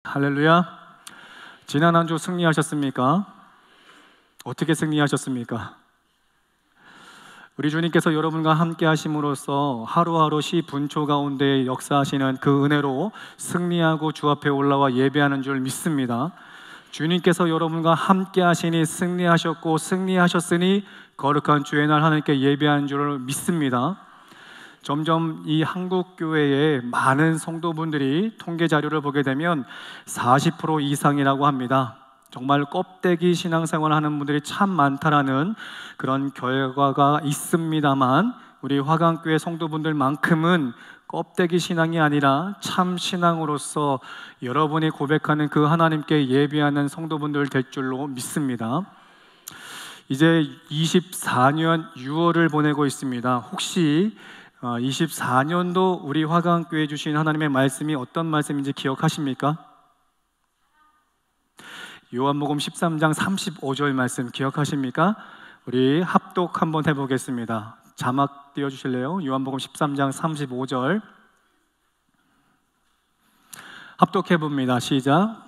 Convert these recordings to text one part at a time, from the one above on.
할렐루야. 지난 한 주 승리하셨습니까? 어떻게 승리하셨습니까? 우리 주님께서 여러분과 함께 하심으로써 하루하루 시분초 가운데 역사하시는 그 은혜로 승리하고 주 앞에 올라와 예배하는 줄 믿습니다. 주님께서 여러분과 함께 하시니 승리하셨고 승리하셨으니 거룩한 주의 날 하나님께 예배하는 줄 믿습니다. 점점 이 한국 교회에 많은 성도분들이 통계 자료를 보게 되면 40% 이상이라고 합니다. 정말 껍데기 신앙생활을 하는 분들이 참 많다라는 그런 결과가 있습니다만, 우리 화강교회 성도분들만큼은 껍데기 신앙이 아니라 참 신앙으로서 여러분이 고백하는 그 하나님께 예배하는 성도분들 될 줄로 믿습니다. 이제 24년 6월을 보내고 있습니다. 혹시 24년도 우리 화강교회 주신 하나님의 말씀이 어떤 말씀인지 기억하십니까? 요한복음 13장 35절 말씀 기억하십니까? 우리 합독 한번 해보겠습니다. 자막 띄워주실래요? 요한복음 13장 35절 합독해봅니다. 시작.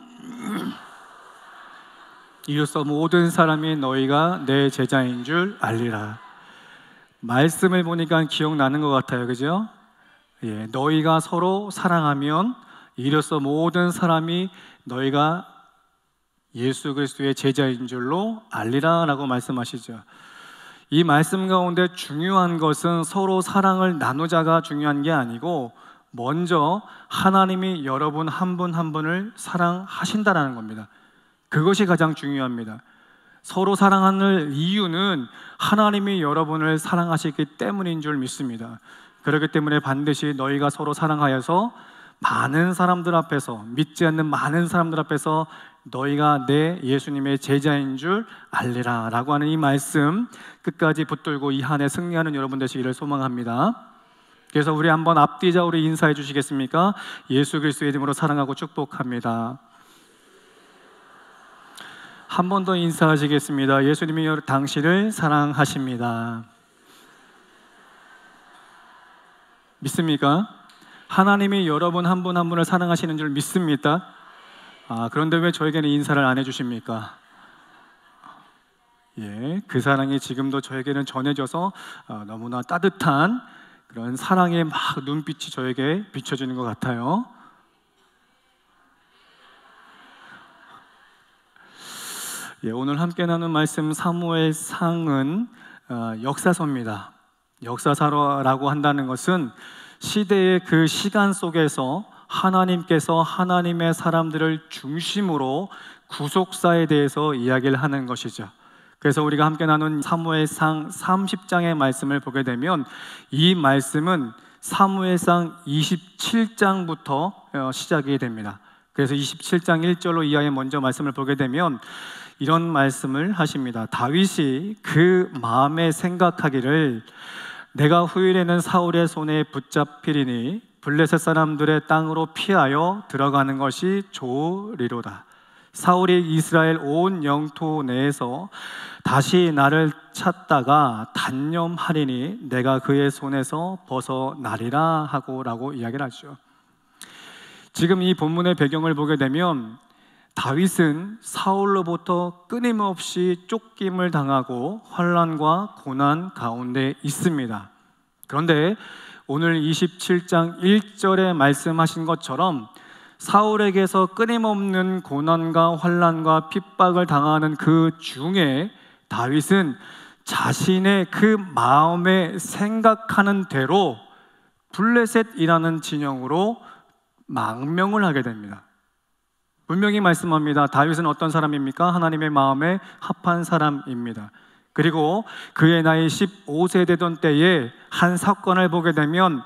이로써 모든 사람이 너희가 내 제자인 줄 알리라. 말씀을 보니까 기억나는 것 같아요, 그죠? 예, 너희가 서로 사랑하면 이로써 모든 사람이 너희가 예수 그리스도의 제자인 줄로 알리라 라고 말씀하시죠. 이 말씀 가운데 중요한 것은 서로 사랑을 나누자가 중요한 게 아니고 먼저 하나님이 여러분 한 분 한 분을 사랑하신다라는 겁니다. 그것이 가장 중요합니다. 서로 사랑하는 이유는 하나님이 여러분을 사랑하시기 때문인 줄 믿습니다. 그렇기 때문에 반드시 너희가 서로 사랑하여서 많은 사람들 앞에서, 믿지 않는 많은 사람들 앞에서 너희가 내 예수님의 제자인 줄 알리라 라고 하는 이 말씀 끝까지 붙들고 이 한 해 승리하는 여러분 되시기를 소망합니다. 그래서 우리 한번 앞뒤자 우리 인사해 주시겠습니까? 예수 그리스도의 이름으로 사랑하고 축복합니다. 한 번 더 인사하시겠습니다. 예수님이 당신을 사랑하십니다. 믿습니까? 하나님이 여러분 한 분 한 분을 사랑하시는 줄 믿습니까? 그런데 왜 저에게는 인사를 안 해주십니까? 예, 그 사랑이 지금도 저에게는 전해져서 너무나 따뜻한 그런 사랑의 막 눈빛이 저에게 비춰지는 것 같아요. 예, 오늘 함께 나눈 말씀 사무엘상은 역사서입니다. 역사서라고 한다는 것은 시대의 그 시간 속에서 하나님께서 하나님의 사람들을 중심으로 구속사에 대해서 이야기를 하는 것이죠. 그래서 우리가 함께 나눈 사무엘상 30장의 말씀을 보게 되면 이 말씀은 사무엘상 27장부터 시작이 됩니다. 그래서 27장 1절로 이하에 먼저 말씀을 보게 되면 이런 말씀을 하십니다. 다윗이 그 마음에 생각하기를 내가 후일에는 사울의 손에 붙잡히리니 블레셋 사람들의 땅으로 피하여 들어가는 것이 좋으리로다. 사울이 이스라엘 온 영토 내에서 다시 나를 찾다가 단념하리니 내가 그의 손에서 벗어나리라 라고 이야기를 하죠. 지금 이 본문의 배경을 보게 되면 다윗은 사울로부터 끊임없이 쫓김을 당하고 환난과 고난 가운데 있습니다. 그런데 오늘 27장 1절에 말씀하신 것처럼 사울에게서 끊임없는 고난과 환난과 핍박을 당하는 그 중에 다윗은 자신의 그 마음에 생각하는 대로 블레셋이라는 진영으로 망명을 하게 됩니다. 분명히 말씀합니다. 다윗은 어떤 사람입니까? 하나님의 마음에 합한 사람입니다. 그리고 그의 나이 15세 되던 때에 한 사건을 보게 되면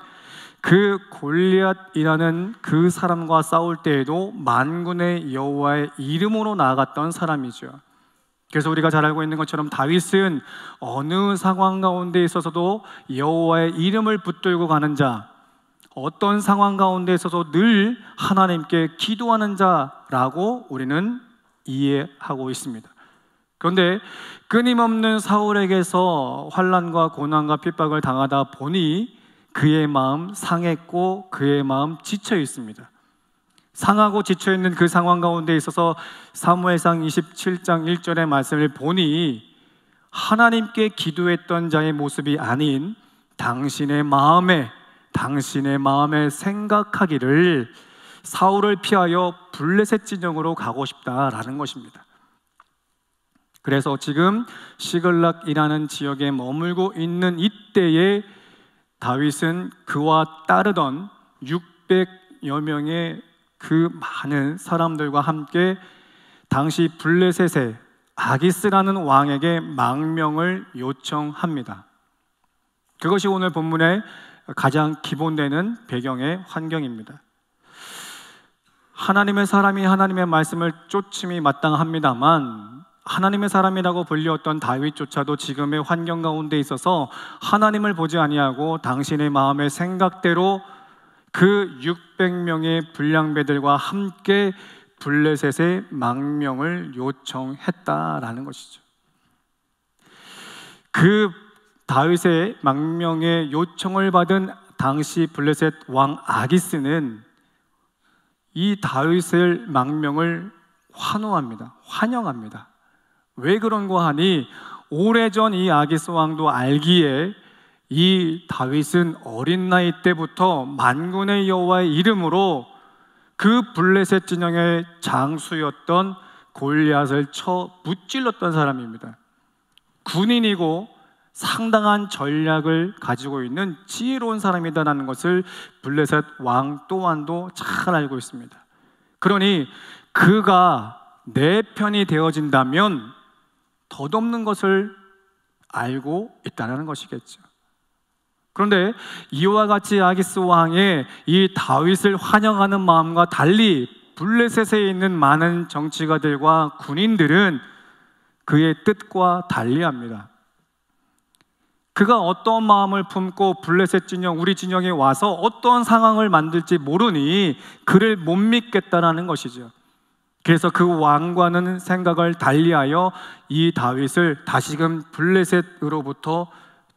그 골리앗이라는 그 사람과 싸울 때에도 만군의 여호와의 이름으로 나아갔던 사람이죠. 그래서 우리가 잘 알고 있는 것처럼 다윗은 어느 상황 가운데 있어서도 여호와의 이름을 붙들고 가는 자, 어떤 상황 가운데 있어서 늘 하나님께 기도하는 자라고 우리는 이해하고 있습니다. 그런데 끊임없는 사울에게서 환난과 고난과 핍박을 당하다 보니 그의 마음 상했고 그의 마음 지쳐 있습니다. 상하고 지쳐있는 그 상황 가운데 있어서 사무엘상 27장 1절의 말씀을 보니 하나님께 기도했던 자의 모습이 아닌 당신의 마음에 생각하기를 사울을 피하여 블레셋 진영으로 가고 싶다라는 것입니다. 그래서 지금 시글락이라는 지역에 머물고 있는 이때에 다윗은 그와 따르던 600여 명의 그 많은 사람들과 함께 당시 블레셋의 아기스라는 왕에게 망명을 요청합니다. 그것이 오늘 본문의 가장 기본되는 배경의 환경입니다. 하나님의 사람이 하나님의 말씀을 쫓음이 마땅합니다만 하나님의 사람이라고 불렸던 다윗조차도 지금의 환경 가운데 있어서 하나님을 보지 아니하고 당신의 마음의 생각대로 그 600명의 불량배들과 함께 블레셋의 망명을 요청했다라는 것이죠. 그 다윗의 망명의 요청을 받은 당시 블레셋 왕 아기스는 이 다윗의 망명을 환영합니다. 왜 그런가 하니 오래전 이 아기스 왕도 알기에 이 다윗은 어린 나이 때부터 만군의 여호와의 이름으로 그 블레셋 진영의 장수였던 골리앗을 쳐 무찔렀던 사람입니다. 군인이고 상당한 전략을 가지고 있는 지혜로운 사람이다라는 것을 블레셋 왕 또한도 잘 알고 있습니다. 그러니 그가 내 편이 되어진다면 덧없는 것을 알고 있다는 것이겠죠. 그런데 이와 같이 아기스 왕의 이 다윗을 환영하는 마음과 달리 블레셋에 있는 많은 정치가들과 군인들은 그의 뜻과 달리합니다. 그가 어떤 마음을 품고 블레셋 진영, 우리 진영에 와서 어떤 상황을 만들지 모르니 그를 못 믿겠다라는 것이죠. 그래서 그 왕과는 생각을 달리하여 이 다윗을 다시금 블레셋으로부터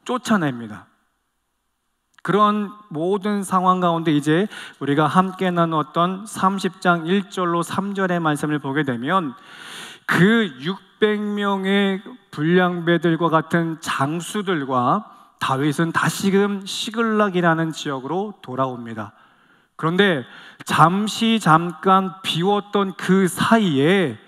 쫓아냅니다. 그런 모든 상황 가운데 이제 우리가 함께 나누었던 30장 1절로 3절의 말씀을 보게 되면 그 600명의 불량배들과 같은 장수들과 다윗은 다시금 시글락이라는 지역으로 돌아옵니다. 그런데 잠깐 비웠던 그 사이에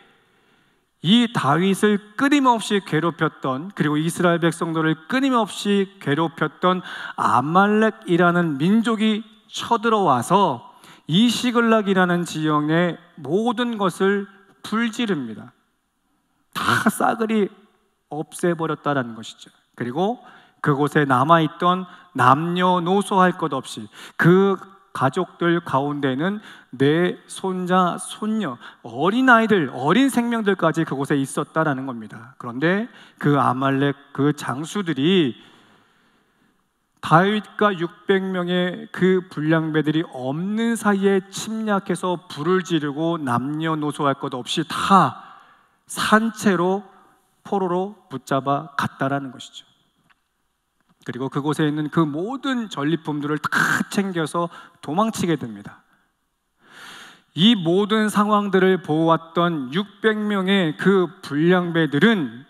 이 다윗을 끊임없이 괴롭혔던, 그리고 이스라엘 백성들을 끊임없이 괴롭혔던 아말렉이라는 민족이 쳐들어와서 이 시글락이라는 지역의 모든 것을 불지릅니다. 다 싸그리 없애버렸다는 것이죠. 그리고 그곳에 남아있던 남녀노소 할 것 없이 그 가족들 가운데는 내 손자, 손녀, 어린아이들, 어린 생명들까지 그곳에 있었다라는 겁니다. 그런데 그 아말렉 그 장수들이 다윗과 600명의 그 불량배들이 없는 사이에 침략해서 불을 지르고 남녀노소 할 것 없이 다 산채로 포로로 붙잡아 갔다라는 것이죠. 그리고 그곳에 있는 그 모든 전리품들을 다 챙겨서 도망치게 됩니다. 이 모든 상황들을 보았던 600명의 그 불량배들은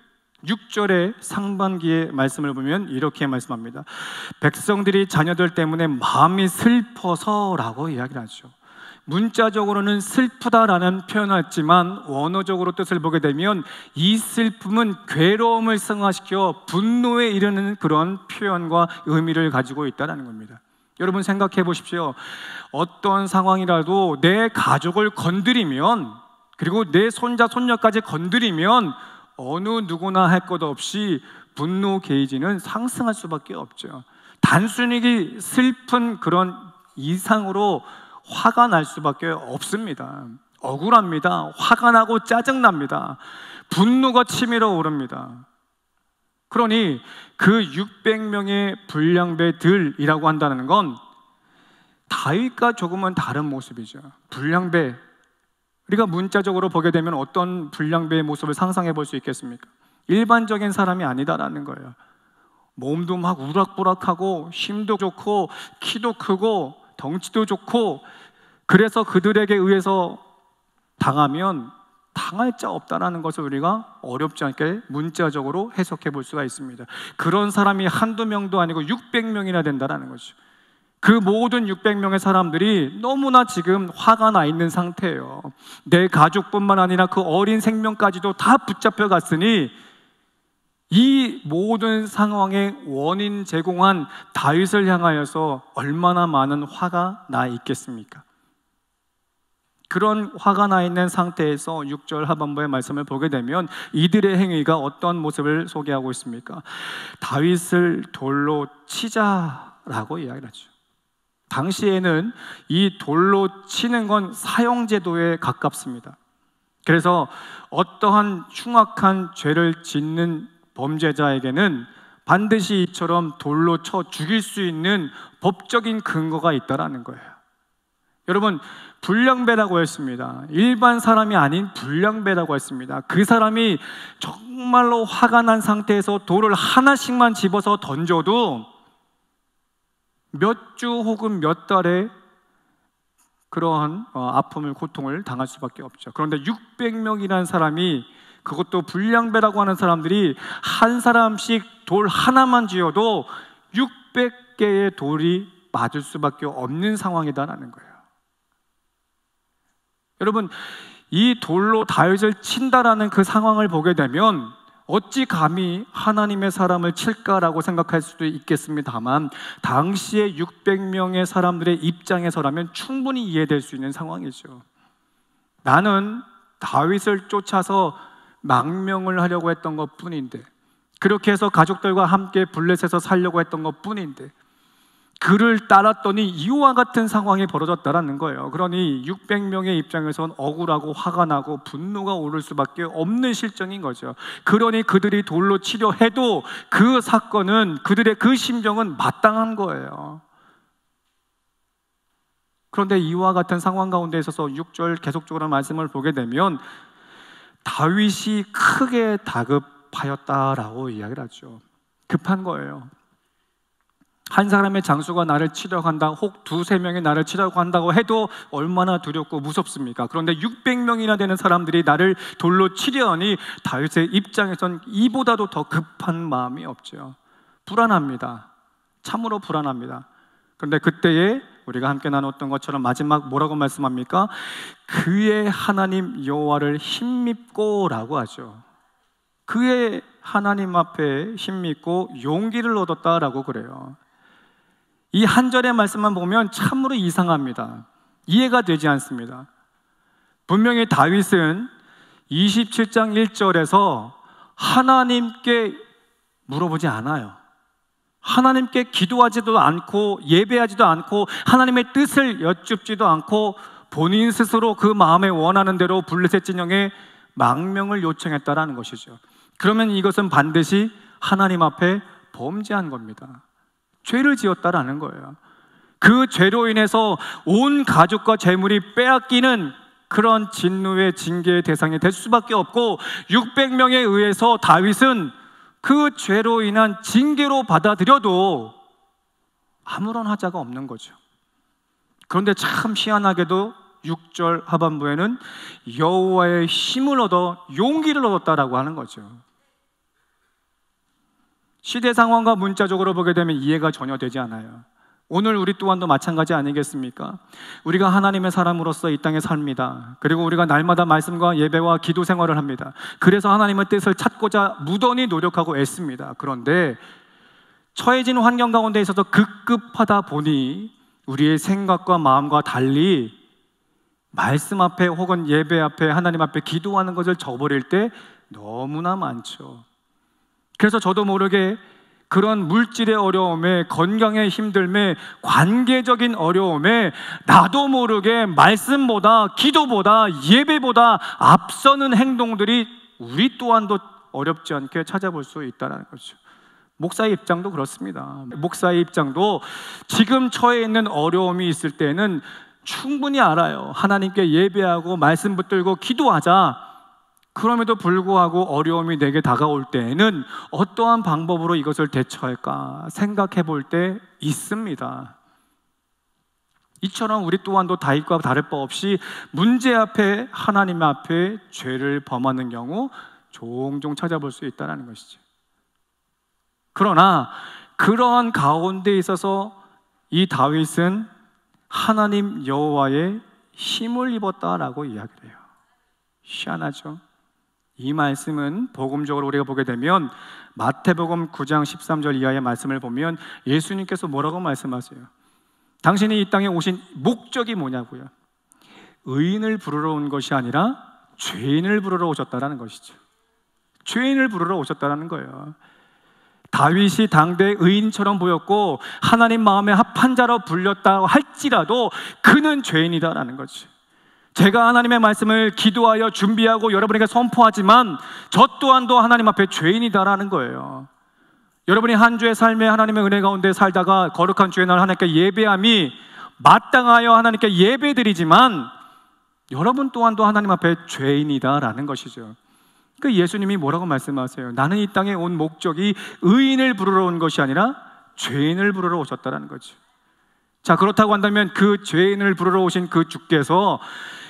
6절의 상반기의 말씀을 보면 이렇게 말씀합니다. 백성들이 자녀들 때문에 마음이 슬퍼서라고 이야기를 하죠. 문자적으로는 슬프다라는 표현을 했지만 원어적으로 뜻을 보게 되면 이 슬픔은 괴로움을 승화시켜 분노에 이르는 그런 표현과 의미를 가지고 있다는 겁니다. 여러분 생각해 보십시오. 어떤 상황이라도 내 가족을 건드리면, 그리고 내 손자 손녀까지 건드리면 어느 누구나 할 것 없이 분노 게이지는 상승할 수밖에 없죠. 단순히 슬픈 그런 이상으로 화가 날 수밖에 없습니다. 억울합니다. 화가 나고 짜증납니다. 분노가 치밀어 오릅니다. 그러니 그 600명의 불량배들이라고 한다는 건 다윗과 조금은 다른 모습이죠. 불량배, 우리가 문자적으로 보게 되면 어떤 불량배의 모습을 상상해 볼 수 있겠습니까? 일반적인 사람이 아니다라는 거예요. 몸도 막 우락부락하고 힘도 좋고 키도 크고 덩치도 좋고 그래서 그들에게 의해서 당하면 당할 자 없다라는 것을 우리가 어렵지 않게 문자적으로 해석해 볼 수가 있습니다. 그런 사람이 한두 명도 아니고 600명이나 된다는 거죠. 그 모든 600명의 사람들이 너무나 지금 화가 나 있는 상태예요. 내 가족뿐만 아니라 그 어린 생명까지도 다 붙잡혀 갔으니 이 모든 상황의 원인 제공한 다윗을 향하여서 얼마나 많은 화가 나 있겠습니까? 그런 화가 나 있는 상태에서 6절 하반부의 말씀을 보게 되면 이들의 행위가 어떤 모습을 소개하고 있습니까? 다윗을 돌로 치자라고 이야기를 하죠. 당시에는 이 돌로 치는 건 사형제도에 가깝습니다. 그래서 어떠한 흉악한 죄를 짓는 범죄자에게는 반드시 이처럼 돌로 쳐 죽일 수 있는 법적인 근거가 있다라는 거예요. 여러분, 불량배라고 했습니다. 일반 사람이 아닌 불량배라고 했습니다. 그 사람이 정말로 화가 난 상태에서 돌을 하나씩만 집어서 던져도 몇 주 혹은 몇 달의 그러한 아픔을, 고통을 당할 수밖에 없죠. 그런데 600명이라는 사람이, 그것도 불량배라고 하는 사람들이 한 사람씩 돌 하나만 쥐어도 600개의 돌이 맞을 수밖에 없는 상황이다라는 거예요. 여러분, 이 돌로 다윗을 친다라는 그 상황을 보게 되면 어찌 감히 하나님의 사람을 칠까라고 생각할 수도 있겠습니다만, 당시에 600명의 사람들의 입장에서라면 충분히 이해될 수 있는 상황이죠. 나는 다윗을 쫓아서 망명을 하려고 했던 것 뿐인데, 그렇게 해서 가족들과 함께 블레셋에서 살려고 했던 것 뿐인데 그를 따랐더니 이와 같은 상황이 벌어졌다라는 거예요. 그러니 600명의 입장에선 억울하고 화가 나고 분노가 오를 수밖에 없는 실정인 거죠. 그러니 그들이 돌로 치려 해도 그 사건은, 그들의 그 심정은 마땅한 거예요. 그런데 이와 같은 상황 가운데 있어서 6절 계속적으로 말씀을 보게 되면 다윗이 크게 다급하였다라고 이야기를 하죠. 급한 거예요. 한 사람의 장수가 나를 치려고 한다, 혹 두세 명이 나를 치려고 한다고 해도 얼마나 두렵고 무섭습니까? 그런데 600명이나 되는 사람들이 나를 돌로 치려 하니 다윗의 입장에선 이보다도 더 급한 마음이 없죠. 불안합니다. 참으로 불안합니다. 그런데 그때에 우리가 함께 나눴던 것처럼 마지막 뭐라고 말씀합니까? 그의 하나님 여호와를 힘입고라고 하죠. 그의 하나님 앞에 힘입고 용기를 얻었다라고 그래요. 이 한 절의 말씀만 보면 참으로 이상합니다. 이해가 되지 않습니다. 분명히 다윗은 27장 1절에서 하나님께 물어보지 않아요. 하나님께 기도하지도 않고 예배하지도 않고 하나님의 뜻을 여쭙지도 않고 본인 스스로 그 마음에 원하는 대로 블레셋 진영에 망명을 요청했다라는 것이죠. 그러면 이것은 반드시 하나님 앞에 범죄한 겁니다. 죄를 지었다라는 거예요. 그 죄로 인해서 온 가족과 재물이 빼앗기는 그런 진노의 징계의 대상이 될 수밖에 없고, 600명에 의해서 다윗은 그 죄로 인한 징계로 받아들여도 아무런 하자가 없는 거죠. 그런데 참 희한하게도 6절 하반부에는 여호와의 힘을 얻어 용기를 얻었다라고 하는 거죠. 시대 상황과 문자적으로 보게 되면 이해가 전혀 되지 않아요. 오늘 우리 또한도 마찬가지 아니겠습니까? 우리가 하나님의 사람으로서 이 땅에 삽니다. 그리고 우리가 날마다 말씀과 예배와 기도 생활을 합니다. 그래서 하나님의 뜻을 찾고자 무던히 노력하고 애씁니다. 그런데 처해진 환경 가운데 있어서 급급하다 보니 우리의 생각과 마음과 달리 말씀 앞에 혹은 예배 앞에 하나님 앞에 기도하는 것을 저버릴 때 너무나 많죠. 그래서 저도 모르게 그런 물질의 어려움에, 건강의 힘듦에, 관계적인 어려움에 나도 모르게 말씀보다, 기도보다, 예배보다 앞서는 행동들이 우리 또한도 어렵지 않게 찾아볼 수 있다는 거죠. 목사의 입장도 그렇습니다. 목사의 입장도 지금 처해 있는 어려움이 있을 때는 충분히 알아요. 하나님께 예배하고 말씀 붙들고 기도하자. 그럼에도 불구하고 어려움이 내게 다가올 때에는 어떠한 방법으로 이것을 대처할까 생각해 볼 때 있습니다. 이처럼 우리 또한도 다윗과 다를 바 없이 문제 앞에, 하나님 앞에 죄를 범하는 경우 종종 찾아볼 수 있다는 것이죠. 그러나 그러한 가운데 있어서 이 다윗은 하나님 여호와의 힘을 입었다라고 이야기를 해요. 희한하죠? 이 말씀은 복음적으로 우리가 보게 되면 마태복음 9장 13절 이하의 말씀을 보면 예수님께서 뭐라고 말씀하세요? 당신이 이 땅에 오신 목적이 뭐냐고요? 의인을 부르러 온 것이 아니라 죄인을 부르러 오셨다는 것이죠. 죄인을 부르러 오셨다는 거예요. 다윗이 당대 의인처럼 보였고 하나님 마음에 합한 자로 불렸다고 할지라도 그는 죄인이다라는 거죠. 제가 하나님의 말씀을 기도하여 준비하고 여러분에게 선포하지만 저 또한도 하나님 앞에 죄인이다라는 거예요. 여러분이 한 주의 삶에 하나님의 은혜 가운데 살다가 거룩한 주의 날 하나님께 예배함이 마땅하여 하나님께 예배드리지만 여러분 또한도 하나님 앞에 죄인이다라는 것이죠. 그 예수님이 뭐라고 말씀하세요? 나는 이 땅에 온 목적이 의인을 부르러 온 것이 아니라 죄인을 부르러 오셨다는 거죠. 자, 그렇다고 한다면 그 죄인을 부르러 오신 그 주께서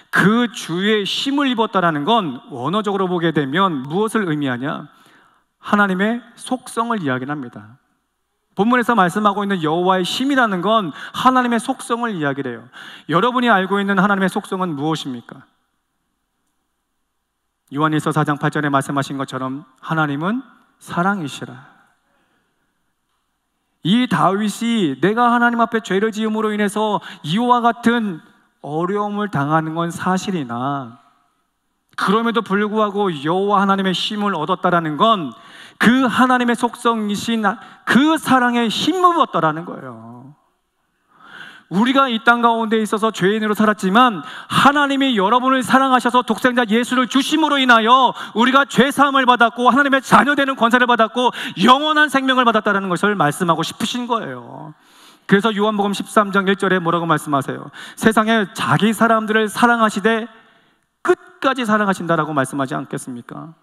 그 주의 힘을 입었다라는 건 원어적으로 보게 되면 무엇을 의미하냐? 하나님의 속성을 이야기합니다. 본문에서 말씀하고 있는 여호와의 힘이라는 건 하나님의 속성을 이야기를 해요. 여러분이 알고 있는 하나님의 속성은 무엇입니까? 요한일서 4장 8절에 말씀하신 것처럼 하나님은 사랑이시라. 이 다윗이 내가 하나님 앞에 죄를 지음으로 인해서 이와 같은 어려움을 당하는 건 사실이나 그럼에도 불구하고 여호와 하나님의 힘을 얻었다라는 건 그 하나님의 속성이신 그 사랑에 힘입었다라는 거예요. 우리가 이 땅 가운데 있어서 죄인으로 살았지만 하나님이 여러분을 사랑하셔서 독생자 예수를 주심으로 인하여 우리가 죄사함을 받았고 하나님의 자녀되는 권세를 받았고 영원한 생명을 받았다는 것을 말씀하고 싶으신 거예요. 그래서 요한복음 13장 1절에 뭐라고 말씀하세요? 세상에 자기 사람들을 사랑하시되 끝까지 사랑하신다라고 말씀하지 않겠습니까?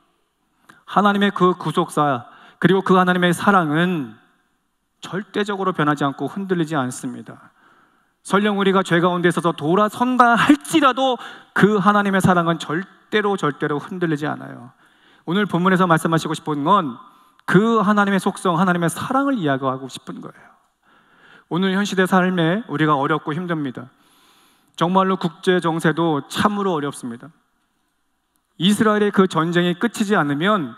하나님의 그 구속사 그리고 그 하나님의 사랑은 절대적으로 변하지 않고 흔들리지 않습니다. 설령 우리가 죄 가운데 있어서 돌아선다 할지라도 그 하나님의 사랑은 절대로 흔들리지 않아요. 오늘 본문에서 말씀하시고 싶은 건 그 하나님의 속성, 하나님의 사랑을 이야기하고 싶은 거예요. 오늘 현 시대 삶에 우리가 어렵고 힘듭니다. 정말로 국제 정세도 참으로 어렵습니다. 이스라엘의 그 전쟁이 끝이지 않으면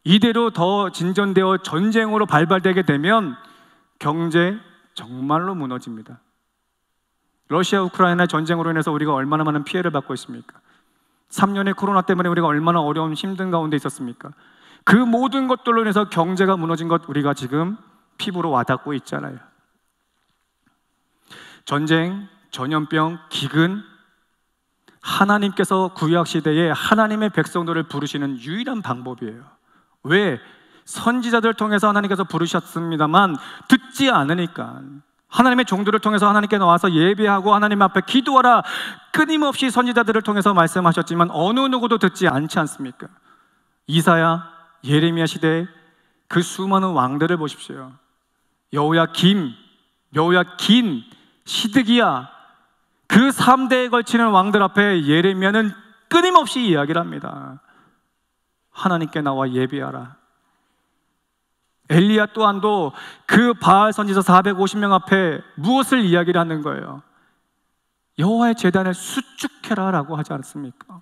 이대로 더 진전되어 전쟁으로 발발되게 되면 경제 정말로 무너집니다. 러시아 우크라이나 전쟁으로 인해서 우리가 얼마나 많은 피해를 받고 있습니까? 3년의 코로나 때문에 우리가 얼마나 어려운 힘든 가운데 있었습니까? 그 모든 것들로 인해서 경제가 무너진 것 우리가 지금 피부로 와닿고 있잖아요. 전쟁, 전염병, 기근, 하나님께서 구약시대에 하나님의 백성들을 부르시는 유일한 방법이에요. 왜? 선지자들을 통해서 하나님께서 부르셨습니다만 듣지 않으니까. 하나님의 종들을 통해서 하나님께 나와서 예배하고 하나님 앞에 기도하라 끊임없이 선지자들을 통해서 말씀하셨지만 어느 누구도 듣지 않지 않습니까? 이사야, 예레미야 시대에 그 수많은 왕들을 보십시오. 여호야김, 시드기야, 그 3대에 걸치는 왕들 앞에 예레미야는 끊임없이 이야기를 합니다. 하나님께 나와 예배하라. 엘리야 또한도 그 바알 선지자 450명 앞에 무엇을 이야기를 하는 거예요? 여호와의 제단을 수축해라 라고 하지 않습니까?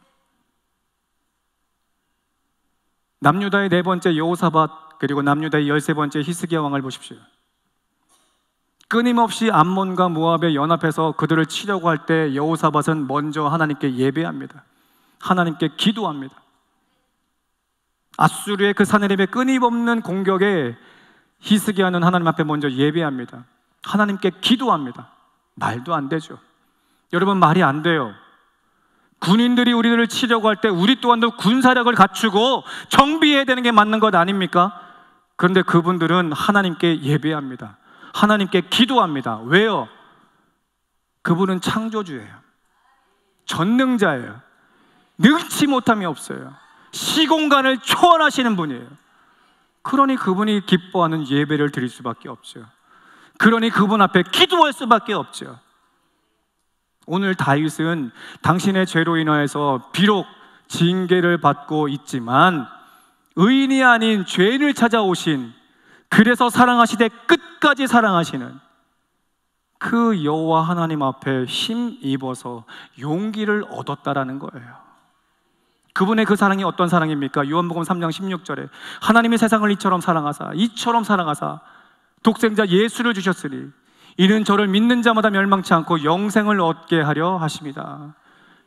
남유다의 4번째 여호사밧 그리고 남유다의 13번째 히스기야 왕을 보십시오. 끊임없이 암몬과 모압의 연합해서 그들을 치려고 할 때 여호사밧은 먼저 하나님께 예배합니다. 하나님께 기도합니다. 아수르의 그 사내립의 끊임없는 공격에 히스기야는 하나님 앞에 먼저 예배합니다. 하나님께 기도합니다. 말도 안 되죠. 여러분, 말이 안 돼요. 군인들이 우리들을 치려고 할 때 우리 또한도 군사력을 갖추고 정비해야 되는 게 맞는 것 아닙니까? 그런데 그분들은 하나님께 예배합니다. 하나님께 기도합니다. 왜요? 그분은 창조주예요. 전능자예요. 능치 못함이 없어요. 시공간을 초월하시는 분이에요. 그러니 그분이 기뻐하는 예배를 드릴 수밖에 없죠. 그러니 그분 앞에 기도할 수밖에 없죠. 오늘 다윗은 당신의 죄로 인하여서 비록 징계를 받고 있지만 의인이 아닌 죄인을 찾아오신, 그래서 사랑하시되 끝까지 사랑하시는 그 여호와 하나님 앞에 힘입어서 용기를 얻었다라는 거예요. 그분의 그 사랑이 어떤 사랑입니까? 요한복음 3장 16절에 하나님이 세상을 이처럼 사랑하사 독생자 예수를 주셨으니 이는 저를 믿는 자마다 멸망치 않고 영생을 얻게 하려 하십니다.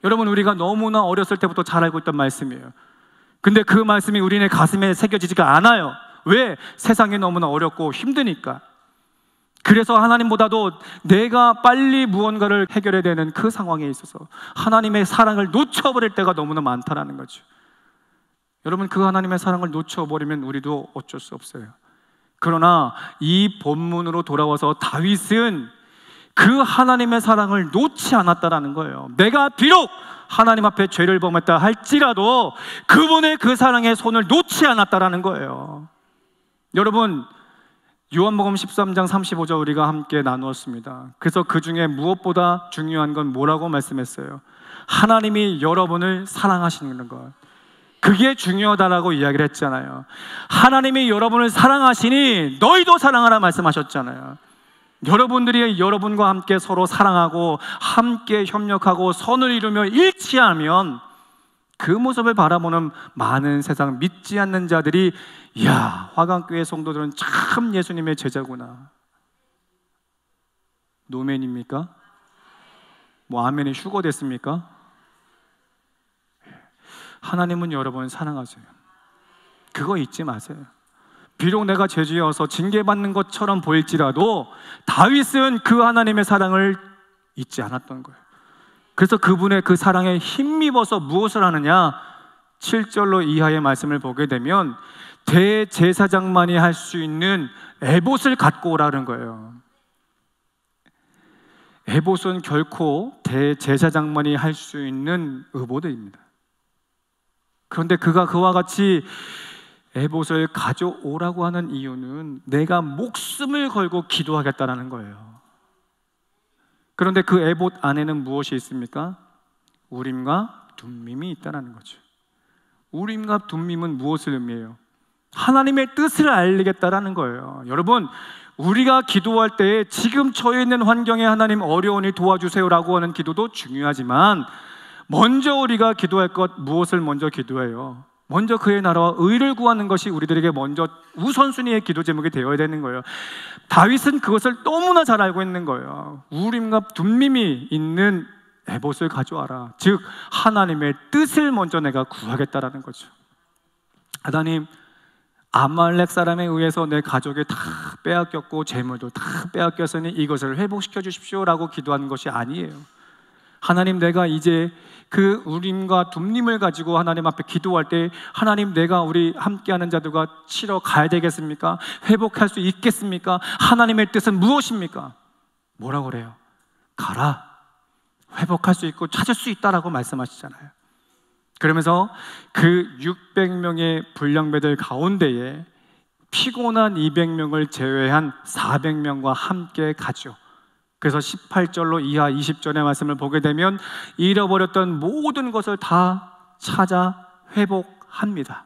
여러분, 우리가 너무나 어렸을 때부터 잘 알고 있던 말씀이에요. 근데 그 말씀이 우리네 가슴에 새겨지지가 않아요. 왜? 세상이 너무나 어렵고 힘드니까. 그래서 하나님보다도 내가 빨리 무언가를 해결해야 되는 그 상황에 있어서 하나님의 사랑을 놓쳐버릴 때가 너무나 많다는 거죠. 여러분, 그 하나님의 사랑을 놓쳐버리면 우리도 어쩔 수 없어요. 그러나 이 본문으로 돌아와서 다윗은 그 하나님의 사랑을 놓지 않았다라는 거예요. 내가 비록 하나님 앞에 죄를 범했다 할지라도 그분의 그 사랑의 손을 놓지 않았다라는 거예요. 여러분, 요한복음 13장 35절 우리가 함께 나누었습니다. 그래서 그 중에 무엇보다 중요한 건 뭐라고 말씀했어요? 하나님이 여러분을 사랑하시는 것, 그게 중요하다라고 이야기를 했잖아요. 하나님이 여러분을 사랑하시니 너희도 사랑하라 말씀하셨잖아요. 여러분들이 여러분과 함께 서로 사랑하고 함께 협력하고 선을 이루며 일치하면 그 모습을 바라보는 많은 세상 믿지 않는 자들이, 이야, 화강교회 성도들은 참 예수님의 제자구나. 노맨입니까? 뭐 아멘이 휴거 됐습니까? 하나님은 여러분을 사랑하세요. 그거 잊지 마세요. 비록 내가 죄지어서 징계받는 것처럼 보일지라도 다윗은 그 하나님의 사랑을 잊지 않았던 거예요. 그래서 그분의 그 사랑에 힘입어서 무엇을 하느냐? 7절로 이하의 말씀을 보게 되면 대제사장만이 할 수 있는 에봇을 갖고 오라는 거예요. 에봇은 결코 대제사장만이 할 수 있는 의복입니다. 그런데 그가 그와 같이 에봇을 가져오라고 하는 이유는 내가 목숨을 걸고 기도하겠다는 거예요. 그런데 그 에봇 안에는 무엇이 있습니까? 우림과 둠밈이 있다는 거죠. 우림과 둠밈은 무엇을 의미해요? 하나님의 뜻을 알리겠다라는 거예요. 여러분, 우리가 기도할 때 지금 처해 있는 환경에 하나님 어려우니 도와주세요라고 하는 기도도 중요하지만 먼저 우리가 기도할 것, 무엇을 먼저 기도해요? 먼저 그의 나라와 의를 구하는 것이 우리들에게 먼저 우선순위의 기도 제목이 되어야 되는 거예요. 다윗은 그것을 너무나 잘 알고 있는 거예요. 우림과 둠밈이 있는 에봇을 가져와라. 즉 하나님의 뜻을 먼저 내가 구하겠다라는 거죠. 하나님, 아말렉 사람에 의해서 내 가족이 다 빼앗겼고 재물도 다 빼앗겼으니 이것을 회복시켜 주십시오라고 기도하는 것이 아니에요. 하나님, 내가 이제 그 우림과 둠림을 가지고 하나님 앞에 기도할 때 하나님, 내가 우리 함께하는 자들과 치러 가야 되겠습니까? 회복할 수 있겠습니까? 하나님의 뜻은 무엇입니까? 뭐라고 그래요? 가라. 회복할 수 있고 찾을 수 있다라고 말씀하시잖아요. 그러면서 그 600명의 불량배들 가운데에 피곤한 200명을 제외한 400명과 함께 가죠. 그래서 18절로 이하 20절의 말씀을 보게 되면 잃어버렸던 모든 것을 다 찾아 회복합니다.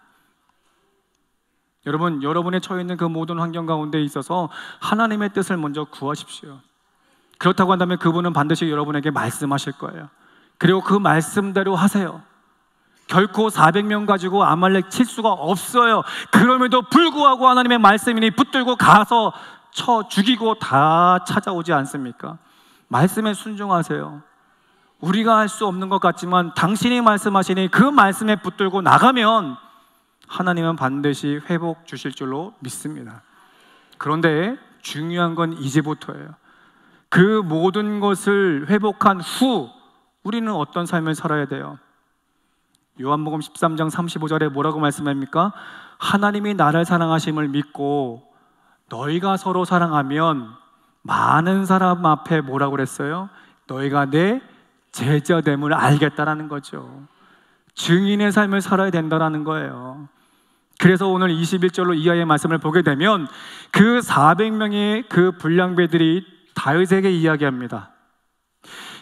여러분, 여러분의 처해 있는 그 모든 환경 가운데 있어서 하나님의 뜻을 먼저 구하십시오. 그렇다고 한다면 그분은 반드시 여러분에게 말씀하실 거예요. 그리고 그 말씀대로 하세요. 결코 400명 가지고 아말렉 칠 수가 없어요. 그럼에도 불구하고 하나님의 말씀이니 붙들고 가서 쳐 죽이고 다 찾아오지 않습니까? 말씀에 순종하세요. 우리가 할 수 없는 것 같지만 당신이 말씀하시니 그 말씀에 붙들고 나가면 하나님은 반드시 회복 주실 줄로 믿습니다. 그런데 중요한 건 이제부터예요. 그 모든 것을 회복한 후 우리는 어떤 삶을 살아야 돼요? 요한복음 13장 35절에 뭐라고 말씀합니까? 하나님이 나를 사랑하심을 믿고 너희가 서로 사랑하면 많은 사람 앞에 뭐라고 그랬어요? 너희가 내 제자됨을 알겠다라는 거죠. 증인의 삶을 살아야 된다라는 거예요. 그래서 오늘 21절로 이하의 말씀을 보게 되면 그 400명의 그 불량배들이 다윗에게 이야기합니다.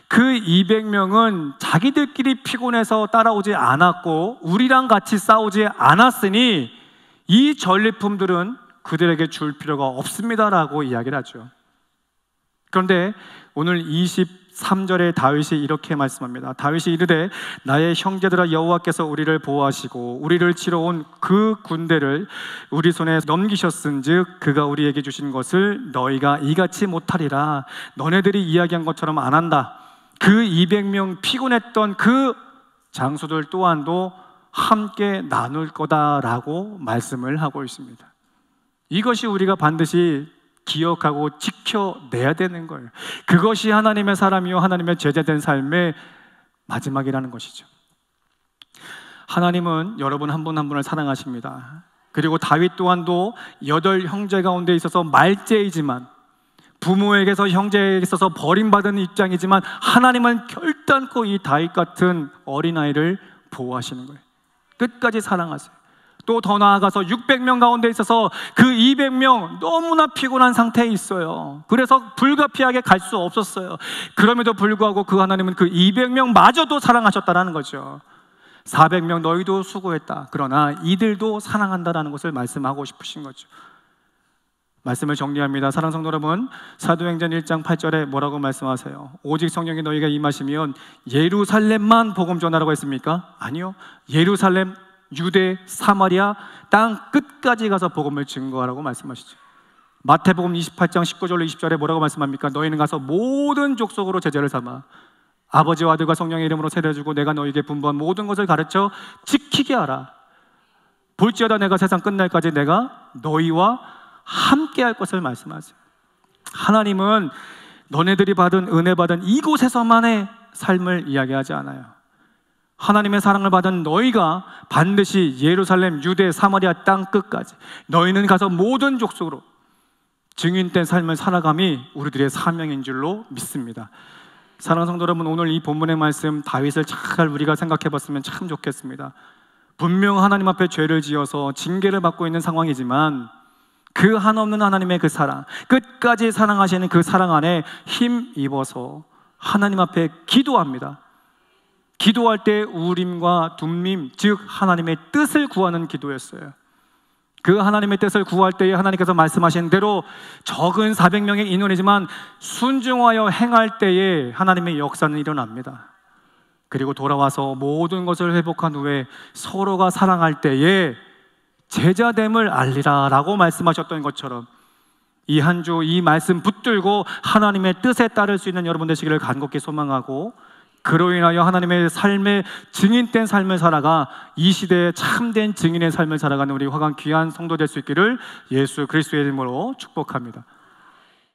그 200명은 자기들끼리 피곤해서 따라오지 않았고 우리랑 같이 싸우지 않았으니 이 전리품들은 그들에게 줄 필요가 없습니다라고 이야기를 하죠. 그런데 오늘 23절에 다윗이 이렇게 말씀합니다. 다윗이 이르되 나의 형제들아 여호와께서 우리를 보호하시고 우리를 치러 온 그 군대를 우리 손에 넘기셨은즉 그가 우리에게 주신 것을 너희가 이같이 못하리라. 너네들이 이야기한 것처럼 안 한다. 그 200명 피곤했던 그 장수들 또한도 함께 나눌 거다라고 말씀을 하고 있습니다. 이것이 우리가 반드시 기억하고 지켜내야 되는 거예요. 그것이 하나님의 사람이요 하나님의 제자된 삶의 마지막이라는 것이죠. 하나님은 여러분 한 분 한 분을 사랑하십니다. 그리고 다윗 또한도 8 형제 가운데 있어서 말째이지만 부모에게서 형제에게 있어서 버림받은 입장이지만 하나님은 결단코 이 다윗 같은 어린아이를 보호하시는 거예요. 끝까지 사랑하세요. 또 더 나아가서 600명 가운데 있어서 그 200명 너무나 피곤한 상태에 있어요. 그래서 불가피하게 갈 수 없었어요. 그럼에도 불구하고 그 하나님은 그 200명 마저도 사랑하셨다는 거죠. 400명 너희도 수고했다. 그러나 이들도 사랑한다라는 것을 말씀하고 싶으신 거죠. 말씀을 정리합니다. 사랑하는 성도 여러분, 사도행전 1장 8절에 뭐라고 말씀하세요? 오직 성령이 너희가 임하시면 예루살렘만 복음 전하라고 했습니까? 아니요. 예루살렘, 유대, 사마리아 땅 끝까지 가서 복음을 증거하라고 말씀하시죠. 마태복음 28장 19절로 20절에 뭐라고 말씀합니까? 너희는 가서 모든 족속으로 제자를 삼아 아버지와 아들과 성령의 이름으로 세례주고 내가 너희에게 분부한 모든 것을 가르쳐 지키게 하라. 볼지어다 내가 세상 끝날까지 내가 너희와 함께 할 것을 말씀하세요. 하나님은 너네들이 받은 은혜 받은 이곳에서만의 삶을 이야기하지 않아요. 하나님의 사랑을 받은 너희가 반드시 예루살렘, 유대, 사마리아 땅 끝까지 너희는 가서 모든 족속으로 증인된 삶을 살아감이 우리들의 사명인 줄로 믿습니다. 사랑하는 성도 여러분, 오늘 이 본문의 말씀 다윗을 잘 우리가 생각해 봤으면 참 좋겠습니다. 분명 하나님 앞에 죄를 지어서 징계를 받고 있는 상황이지만 그 한없는 하나님의 그 사랑, 끝까지 사랑하시는 그 사랑 안에 힘입어서 하나님 앞에 기도합니다. 기도할 때 우림과 둠림, 즉 하나님의 뜻을 구하는 기도였어요. 그 하나님의 뜻을 구할 때에 하나님께서 말씀하신 대로 적은 400명의 인원이지만 순종하여 행할 때에 하나님의 역사는 일어납니다. 그리고 돌아와서 모든 것을 회복한 후에 서로가 사랑할 때에 제자됨을 알리라 라고 말씀하셨던 것처럼 이 한 주 이 말씀 붙들고 하나님의 뜻에 따를 수 있는 여러분 되시기를 간곡히 소망하고, 그로 인하여 하나님의 삶의 증인된 삶을 살아가 이 시대에 참된 증인의 삶을 살아가는 우리 화강 귀한 성도 될 수 있기를 예수 그리스도의 이름으로 축복합니다.